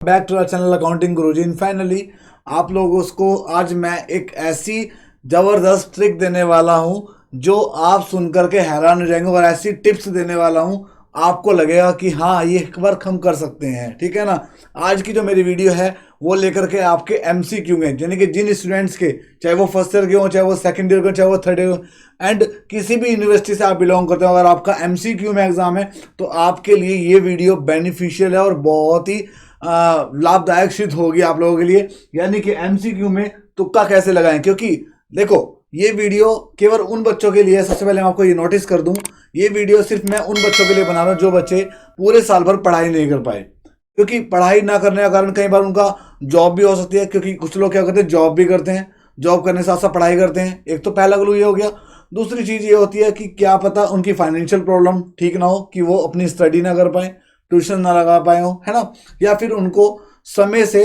Back to our channel accounting Guruji. Finally आप लोगों को आज मैं एक ऐसी जबरदस्त ट्रिक देने वाला हूं जो आप सुनकर के हैरान हो जाएंगे, और ऐसी टिप्स देने वाला हूं आपको लगेगा कि हाँ ये वर्क हम कर सकते हैं। ठीक है ना। आज की जो मेरी वीडियो है वो लेकर के आपके एमसीक्यू में, यानी कि जिन स्टूडेंट्स के, चाहे वो फर्स्ट ईयर के हो, चाहे वो सेकंड ईयर के, चाहे वो थर्ड ईयर, एंड किसी भी यूनिवर्सिटी से आप बिलोंग करते हो, अगर आपका एमसीक्यू में एग्जाम है तो आपके लिए ये वीडियो बेनिफिशियल है और बहुत ही लाभदायक सिद्ध होगी आप लोगों के लिए। यानी कि एमसीक्यू में तुक्का कैसे लगाएं, क्योंकि देखो ये वीडियो केवल उन बच्चों के लिए है। सबसे पहले मैं आपको ये नोटिस कर दूं, ये वीडियो सिर्फ मैं उन बच्चों के लिए बना रहा हूं जो बच्चे पूरे साल भर पढ़ाई नहीं कर पाए, क्योंकि पढ़ाई ना करने का कारण कई बार उनका जॉब भी हो सकती है, क्योंकि कुछ लोग क्या करते हैं जॉब भी करते हैं, जॉब करने के साथ साथ पढ़ाई करते हैं। एक तो पहला क्लू ये हो गया। दूसरी चीज ये होती है कि क्या पता उनकी फाइनेंशियल प्रॉब्लम ठीक ना हो कि वो अपनी स्टडी ना कर पाए, ट्यूशन ना लगा पाए हो, है ना, या फिर उनको समय से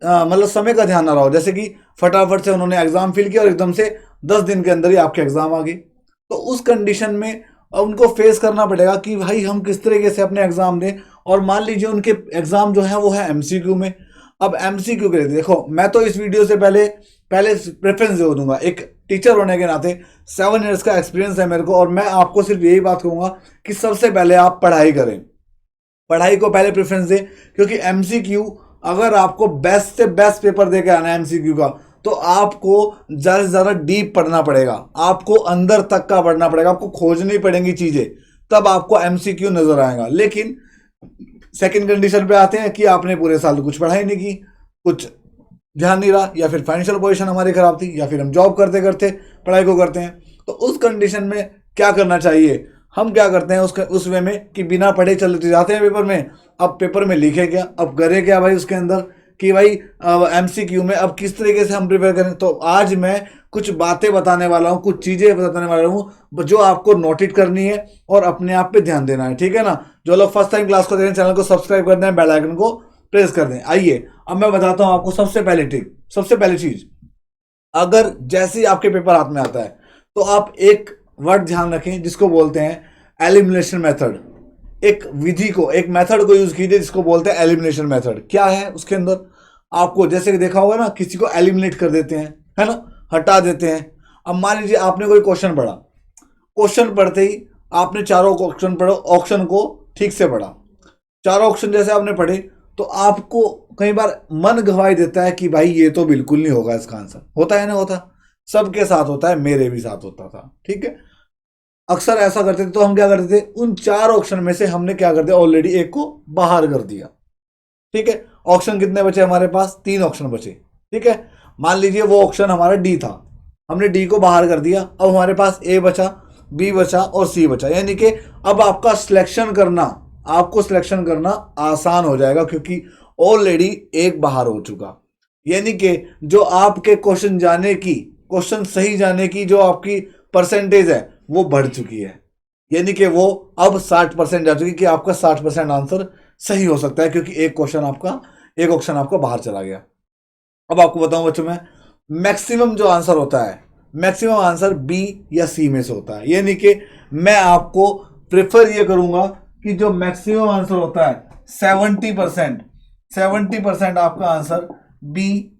मतलब समय का ध्यान ना रहा हो, जैसे कि फटाफट से उन्होंने एग्जाम फिल किया और एकदम से 10 दिन के अंदर ही आपके एग्जाम आ गए। तो उस कंडीशन में उनको फेस करना पड़ेगा कि भाई हम किस तरीके से अपने एग्जाम दें। और मान लीजिए उनके एग्जाम जो है वो है एमसीक्यू में। अब एमसीक्यू के लिए देखो, मैं तो इस वीडियो से पहले पहले प्रेफरेंस दे दूंगा। एक टीचर होने के नाते 7 ईयर्स का एक्सपीरियंस है मेरे को, और मैं आपको सिर्फ यही बात कहूंगा कि सबसे पहले आप पढ़ाई करें, पढ़ाई को पहले प्रेफरेंस दें। क्योंकि एमसीक्यू अगर आपको बेस्ट से बेस्ट पेपर देके आना है एमसीक्यू का, तो आपको ज़्यादा से ज़्यादा डीप पढ़ना पड़ेगा, आपको अंदर तक का पढ़ना पड़ेगा, आपको खोजनी पड़ेंगी चीज़ें, तब आपको एमसीक्यू नजर आएगा। लेकिन सेकंड कंडीशन पे आते हैं कि आपने पूरे साल कुछ पढ़ाई नहीं की, कुछ ध्यान नहीं रहा, या फिर फाइनेंशियल पोजीशन हमारी खराब थी, या फिर हम जॉब करते करते पढ़ाई को करते हैं। तो उस कंडीशन में क्या करना चाहिए, हम क्या करते हैं उस वे में कि बिना पढ़े चलते जाते हैं पेपर में। अब पेपर में लिखे क्या, अब करे क्या भाई उसके अंदर, कि भाई एमसीक्यू में अब किस तरीके से हम प्रिपेयर करें। तो आज मैं कुछ बातें बताने वाला हूँ, कुछ चीज़ें बताने वाला हूँ जो आपको नोटिट करनी है और अपने आप पे ध्यान देना है। ठीक है ना। जो लोग फर्स्ट टाइम क्लास को दे रहे हैं, चैनल को सब्सक्राइब कर दें, बेल आइकन को प्रेस कर दें। आइए अब मैं बताता हूँ आपको सबसे पहले ट्रिक। सबसे पहली चीज, अगर जैसे ही आपके पेपर हाथ में आता है तो आप एक वर्ड ध्यान रखें जिसको बोलते हैं एलिमिनेशन मेथड। एक विधि को, एक मेथड को यूज कीजिए जिसको बोलते हैं एलिमिनेशन मेथड। क्या है उसके अंदर, आपको जैसे कि देखा होगा ना, किसी को एलिमिनेट कर देते हैं, है ना, हटा देते हैं। अब मान लीजिए आपने कोई क्वेश्चन पढ़ा, क्वेश्चन पढ़ते ही आपने चारों क्वेश्चन पढ़ो, ऑप्शन को ठीक से पढ़ा, चारों ऑप्शन जैसे आपने पढ़े, तो आपको कई बार मन गवाही देता है कि भाई ये तो बिल्कुल नहीं होगा इसका आंसर। होता है ना, होता सबके साथ होता है, मेरे भी साथ होता था। ठीक है, अक्सर ऐसा करते थे। तो हम क्या करते थे, उन 4 ऑप्शन में से हमने क्या कर दिया, ऑलरेडी एक को बाहर कर दिया। ठीक है, ऑप्शन कितने बचे हमारे पास, 3 ऑप्शन बचे। ठीक है, मान लीजिए वो ऑप्शन हमारा डी था, हमने डी को बाहर कर दिया। अब हमारे पास ए बचा, बी बचा और सी बचा। यानी कि अब आपका सिलेक्शन करना, आपको सिलेक्शन करना आसान हो जाएगा, क्योंकि ऑलरेडी एक बाहर हो चुका। यानी कि जो आपके क्वेश्चन जाने की, क्वेश्चन सही जाने की जो आपकी परसेंटेज है वो बढ़ चुकी है। यानी कि वो अब 60% जा चुकी कि आपका 60% आंसर सही हो सकता है, क्योंकि एक ऑप्शन आपका बाहर चला गया। अब आपको बताऊं बच्चों, में मैक्सिमम जो आंसर होता है, मैक्सिमम आंसर बी या सी में से होता है। यानी कि मैं आपको प्रेफर ये करूंगा कि जो मैक्सिमम आंसर होता है 70% आपका आंसर बी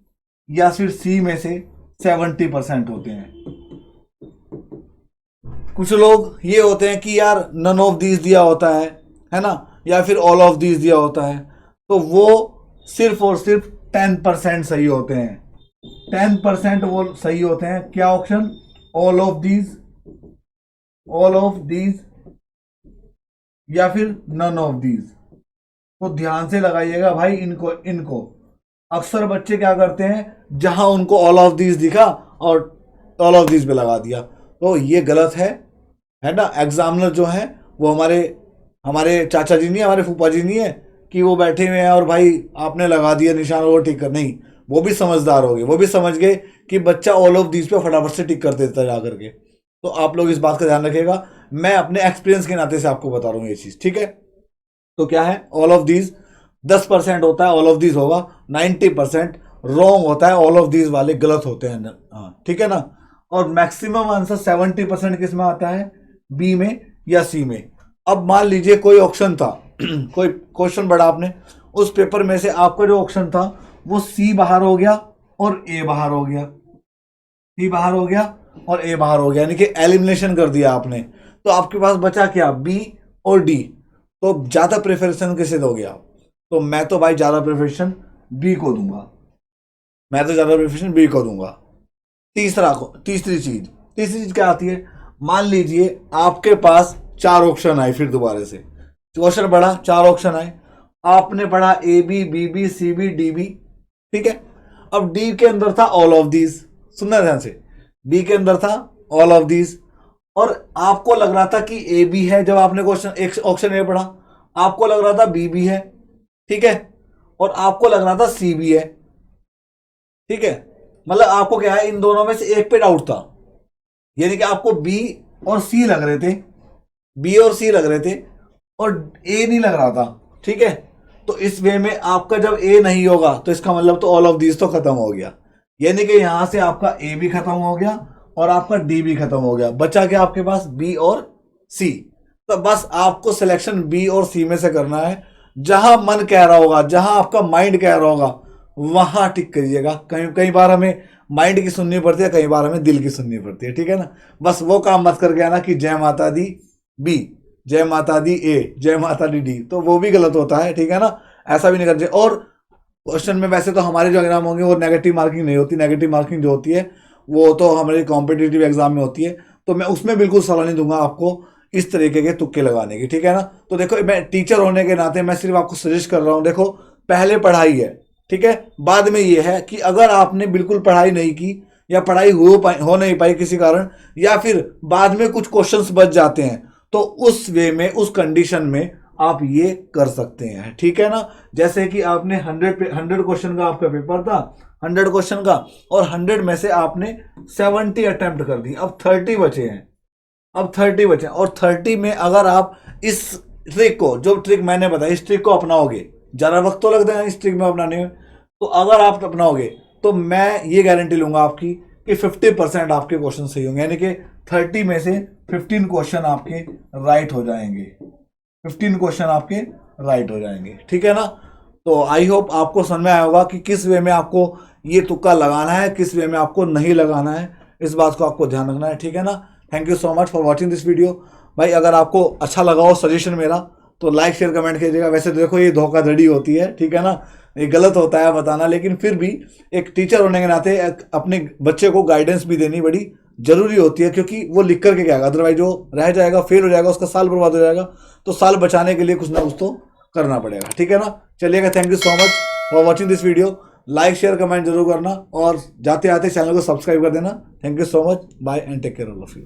या फिर सी में से 70% होते हैं। कुछ लोग ये होते हैं कि यार नन ऑफ दीज दिया होता है ना, या फिर ऑल ऑफ दीज दिया होता है, तो वो सिर्फ और सिर्फ 10% सही होते हैं। 10% वो सही होते हैं। क्या option, all of these, all of these या फिर नन ऑफ दीज। तो ध्यान से लगाइएगा भाई इनको अक्सर बच्चे क्या करते हैं, जहां उनको ऑल ऑफ दीज दिखा और ऑल ऑफ दीज पे लगा दिया, तो ये गलत है ना। एग्जामिनर जो है वो हमारे चाचा जी नहीं है, हमारे फूफा जी नहीं है कि वो बैठे हुए हैं और भाई आपने लगा दिया निशान वो टिक कर, नहीं, वो भी समझदार हो गए, वो भी समझ गए कि बच्चा ऑल ऑफ दीज पे फटाफट से टिक कर देता जा करके। तो आप लोग इस बात का ध्यान रखिएगा, मैं अपने एक्सपीरियंस के नाते से आपको बता रहा हूँ ये चीज। ठीक है, तो क्या है, ऑल ऑफ दीज 10% होता है, ऑल ऑफ दीज होगा। 90% रॉन्ग होता है, ऑल ऑफ दीज वाले गलत होते हैं। हाँ ठीक है ना। और मैक्सिमम आंसर 70% किस में आता है, बी में या सी में। अब मान लीजिए कोई ऑप्शन था कोई क्वेश्चन पढ़ा आपने, उस पेपर में से आपका जो ऑप्शन था वो सी बाहर हो गया और ए बाहर हो गया, सी बाहर हो गया और ए बाहर हो गया, यानी कि एलिमिनेशन कर दिया आपने। तो आपके पास बचा क्या, बी और डी। तो ज्यादा प्रेफरेंस किसे दोगे आप? तो मैं तो भाई ज्यादा प्रेफरेंस बी को दूंगा, मैं तो ज्यादा प्रेफरेंस बी को दूंगा। तीसरी चीज क्या आती है? मान लीजिए आपके पास 4 ऑप्शन आए, फिर दोबारा से क्वेश्चन पढ़ा, 4 ऑप्शन आए, आपने पढ़ा A B, B B, C B, D B, ठीक है। अब डी के अंदर था ऑल ऑफ दीज, सुनना ध्यान से, बी के अंदर था ऑल ऑफ दीज, और आपको लग रहा था कि ए बी है। जब आपने क्वेश्चन एक ऑप्शन ए पढ़ा, आपको लग रहा था बी भी है, ठीक है, और आपको लग रहा था सी भी है, ठीक है। मतलब आपको क्या है, इन दोनों में से एक पे डाउट था, यानी कि आपको बी और सी लग रहे थे, बी और सी लग रहे थे, और ए नहीं लग रहा था, ठीक है। तो इस वे में आपका जब ए नहीं होगा तो इसका मतलब तो ऑल ऑफ दीज तो खत्म हो गया, यानी कि यहां से आपका ए भी खत्म हो गया और आपका डी भी खत्म हो गया। बचा क्या आपके पास, बी और सी। तो बस आपको सिलेक्शन बी और सी में से करना है। जहां मन कह रहा होगा, जहां आपका माइंड कह रहा होगा, वहां टिक करिएगा। कई बार हमें माइंड की सुननी पड़ती है, कई बार हमें दिल की सुननी पड़ती है, ठीक है ना। बस वो काम मत करके आना कि जय माता दी बी, जय माता दी ए, जय माता दी डी, तो वो भी गलत होता है, ठीक है ना। ऐसा भी नहीं करना चाहिए। और क्वेश्चन में वैसे तो हमारे जो एग्जाम होंगे वो नेगेटिव मार्किंग नहीं होती, नेगेटिव मार्किंग जो होती है वो तो हमारे कॉम्पिटिटिव एग्जाम में होती है। तो मैं उसमें बिल्कुल सलाह नहीं दूंगा आपको इस तरीके के तुक्के लगाने की, ठीक है ना। तो देखो, मैं टीचर होने के नाते मैं सिर्फ आपको सजेस्ट कर रहा हूँ, देखो पहले पढ़ाई है, ठीक है, बाद में ये है कि अगर आपने बिल्कुल पढ़ाई नहीं की या पढ़ाई हो नहीं पाई किसी कारण, या फिर बाद में कुछ क्वेश्चंस बच जाते हैं, तो उस वे में, उस कंडीशन में आप ये कर सकते हैं, ठीक है ना। जैसे कि आपने 100 क्वेश्चन का आपका पेपर था, 100 क्वेश्चन का, और 100 में से आपने 70 अटेम्प्ट कर दी, अब 30 बचे हैं, अब 30 बचे हैं। और 30 में अगर आप इस ट्रिक को, जो ट्रिक मैंने बताई, इस ट्रिक को अपनाओगे, ज़्यादा वक्त तो लग देगा इस ट्रिक में अपनाने में, तो अगर आप अपनाओगे तो मैं ये गारंटी लूंगा आपकी कि 50% आपके क्वेश्चन सही होंगे, यानी कि 30 में से 15 क्वेश्चन आपके राइट हो जाएंगे, 15 क्वेश्चन आपके राइट हो जाएंगे, ठीक है ना। तो आई होप आपको समझ में आया होगा कि किस वे में आपको ये तुक्का लगाना है, किस वे में आपको नहीं लगाना है, इस बात को आपको ध्यान रखना है, ठीक है ना। Thank you so much for watching this video. भाई अगर आपको अच्छा लगा हो सजेशन मेरा, तो लाइक शेयर कमेंट कीजिएगा। वैसे तो देखो ये धोखाधड़ी होती है, ठीक है ना, ये गलत होता है बताना, लेकिन फिर भी एक टीचर होने के नाते अपने बच्चे को गाइडेंस भी देनी बड़ी जरूरी होती है, क्योंकि वो लिख करके क्या, अदरवाइज जो रह जाएगा, फेल हो जाएगा, उसका साल बर्बाद हो जाएगा। तो साल बचाने के लिए कुछ ना कुछ तो करना पड़ेगा, ठीक है ना। चलिएगा, thank you so much for watching this video. Like share comment जरूर करना, और जाते आते चैनल को सब्सक्राइब कर देना। Thank you so much, bye and take care all of you.